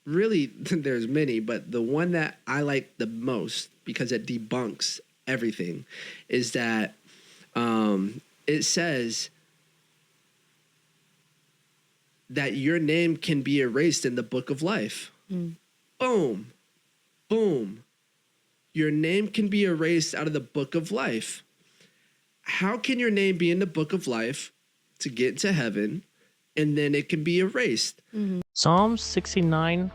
really, there's many, but the one that I like the most because it debunks everything is that it says that your name can be erased in the book of life. Boom. Boom. Your name can be erased out of the book of life. How can your name be in the book of life to get to heaven and then it can be erased? Psalm 69,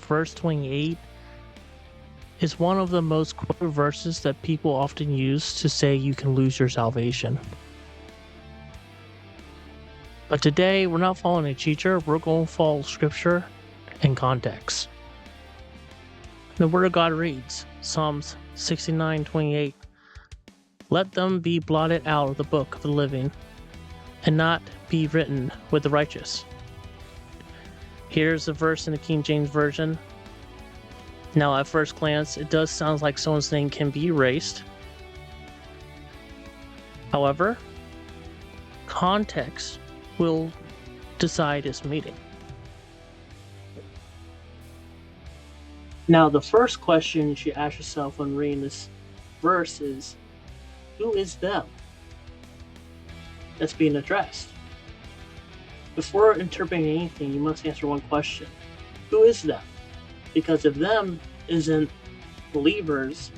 verse 28 is one of the most quoted verses that people often use to say you can lose your salvation. But today, we're not following a teacher, we're going to follow scripture and context. The Word of God reads, Psalms 69:28, "Let them be blotted out of the book of the living, and not be written with the righteous." Here's the verse in the King James Version. Now, at first glance, it does sound like someone's name can be erased. However, context will decide its meaning. Now, the first question you should ask yourself when reading this verse is, who is them that's being addressed? Before interpreting anything, you must answer one question. Who is them? Because if them isn't believers,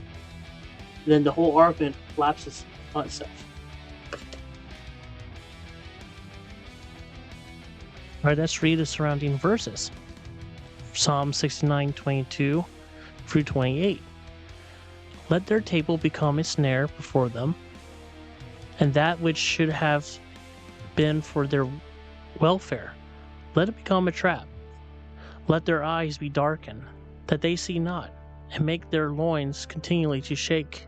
then the whole argument collapses on itself. Alright, let's read the surrounding verses. Psalm 69:22 through 28. "Let their table become a snare before them, and that which should have been for their welfare, let it become a trap. Let their eyes be darkened, that they see not, and make their loins continually to shake.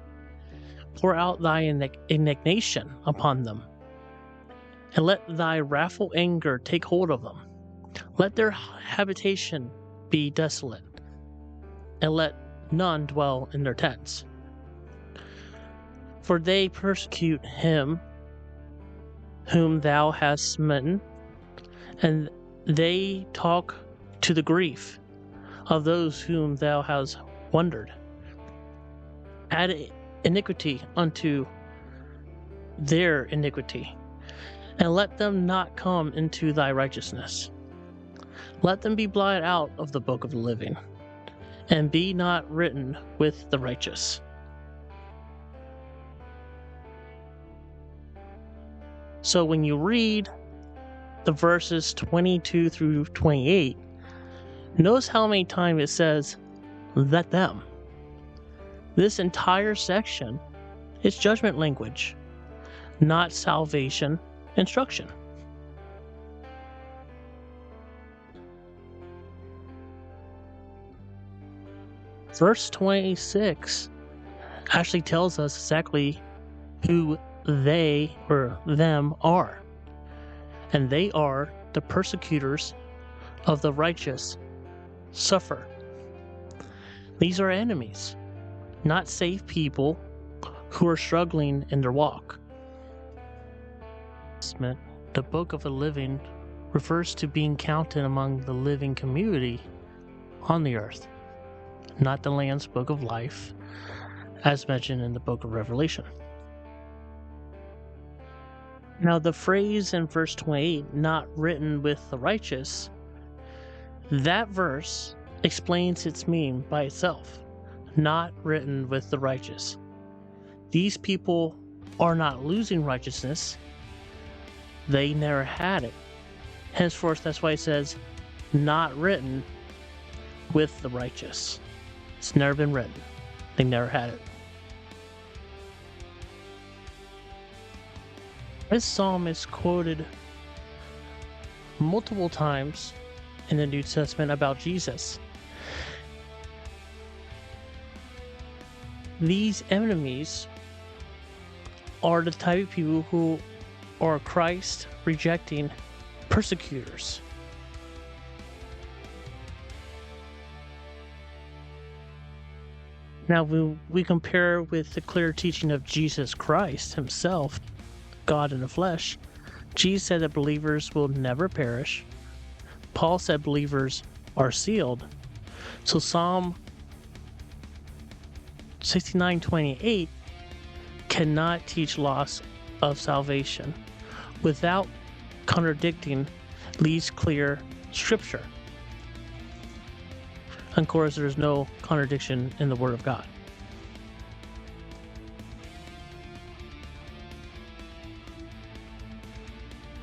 Pour out thy indignation upon them, and let thy wrathful anger take hold of them. Let their habitation be desolate, and let none dwell in their tents. For they persecute him whom thou hast smitten, and they talk to the grief of those whom thou hast wondered. Add iniquity unto their iniquity, and let them not come into thy righteousness. Let them be blotted out of the book of the living, and be not written with the righteous." So when you read the verses 22 through 28, notice how many times it says, "let them." This entire section is judgment language, not salvation instruction. Verse 26 actually tells us exactly who they or them are. And they are the persecutors of the righteous suffer. These are enemies, not saved people who are struggling in their walk. The book of the living refers to being counted among the living community on the earth, not the Lamb's book of life, as mentioned in the book of Revelation. Now, the phrase in verse 28, "not written with the righteous," that verse explains its meaning by itself. Not written with the righteous. These people are not losing righteousness. They never had it. Henceforth, that's why it says, "not written with the righteous." It's never been written. They never had it. This psalm is quoted multiple times in the New Testament about Jesus. These enemies are the type of people who are Christ-rejecting persecutors. Now, we compare with the clear teaching of Jesus Christ himself, God in the flesh. Jesus said that believers will never perish. Paul said believers are sealed. So Psalm 69:28 cannot teach loss of salvation without contradicting least clear scripture. Of course, there's no contradiction in the Word of God.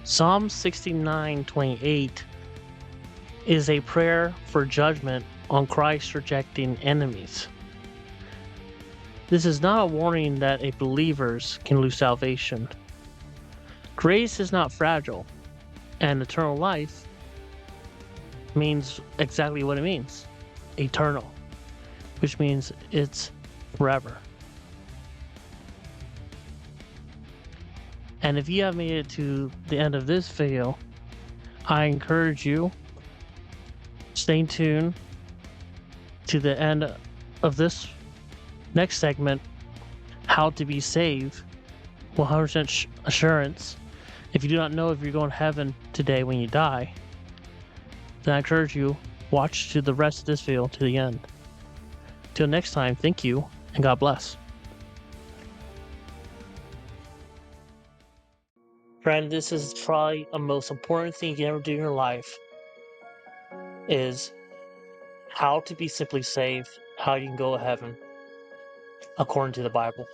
Psalm 69:28 is a prayer for judgment on Christ rejecting enemies. This is not a warning that a believers can lose salvation. Grace is not fragile, and eternal life means exactly what it means. Eternal, which means it's forever. And if you have made it to the end of this video, I encourage you, stay tuned to the end of this next segment, how to be saved, 100% assurance. If you do not know if you're going to heaven today when you die, then I encourage you, watch to the rest of this video to the end. Till next time, thank you, and God bless. Friend, this is probably the most important thing you can ever do in your life, is how to be simply saved, how you can go to heaven, according to the Bible.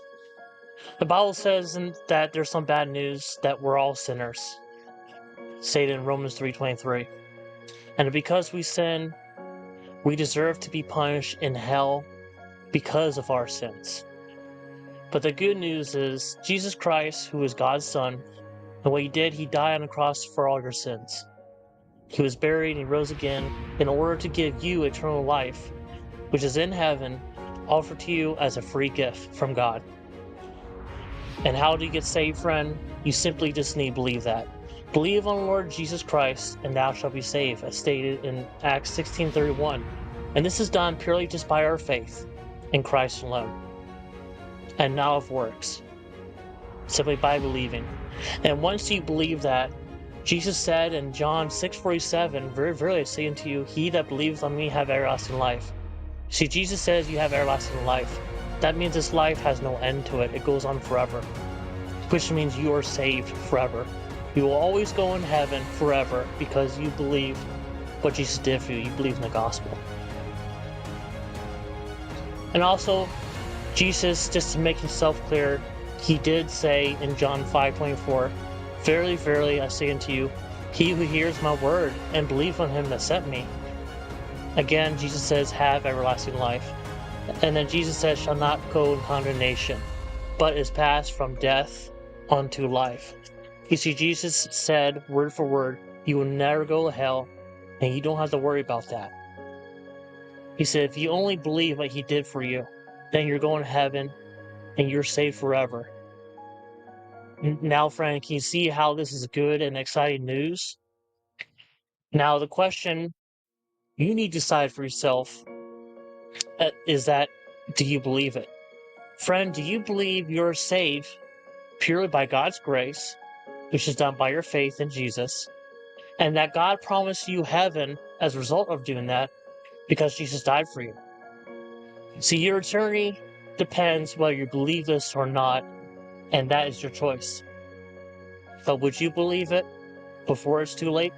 The Bible says that there's some bad news, that we're all sinners, stated in Romans 3:23. And because we sin, we deserve to be punished in hell because of our sins. But the good news is Jesus Christ, who is God's Son, and what he did, he died on the cross for all your sins. He was buried and he rose again in order to give you eternal life, which is in heaven, offered to you as a free gift from God. And how do you get saved, friend? You simply just need to believe that. Believe on the Lord Jesus Christ, and thou shalt be saved, as stated in Acts 16:31. And this is done purely just by our faith in Christ alone, and not of works, simply by believing. And once you believe that, Jesus said in John 6:47, very verily I say unto you, he that believeth on me have everlasting life. See, Jesus says you have everlasting life. That means this life has no end to it. It goes on forever, which means you are saved forever. You will always go in heaven forever because you believe what Jesus did for you. You believe in the gospel. And also, Jesus, just to make himself clear, he did say in John 5:24, verily, verily, I say unto you, he who hears my word and believes on him that sent me. Again, Jesus says, have everlasting life. And then Jesus says, shall not go in condemnation, but is passed from death unto life. You see, Jesus said, word for word, you will never go to hell, and you don't have to worry about that. He said, if you only believe what he did for you, then you're going to heaven, and you're saved forever. Now, friend, can you see how this is good and exciting news? Now, the question you need to decide for yourself is that, do you believe it? Friend, do you believe you're saved purely by God's grace, which is done by your faith in Jesus, and that God promised you heaven as a result of doing that because Jesus died for you? See, your eternity depends whether you believe this or not, and that is your choice. But would you believe it before it's too late?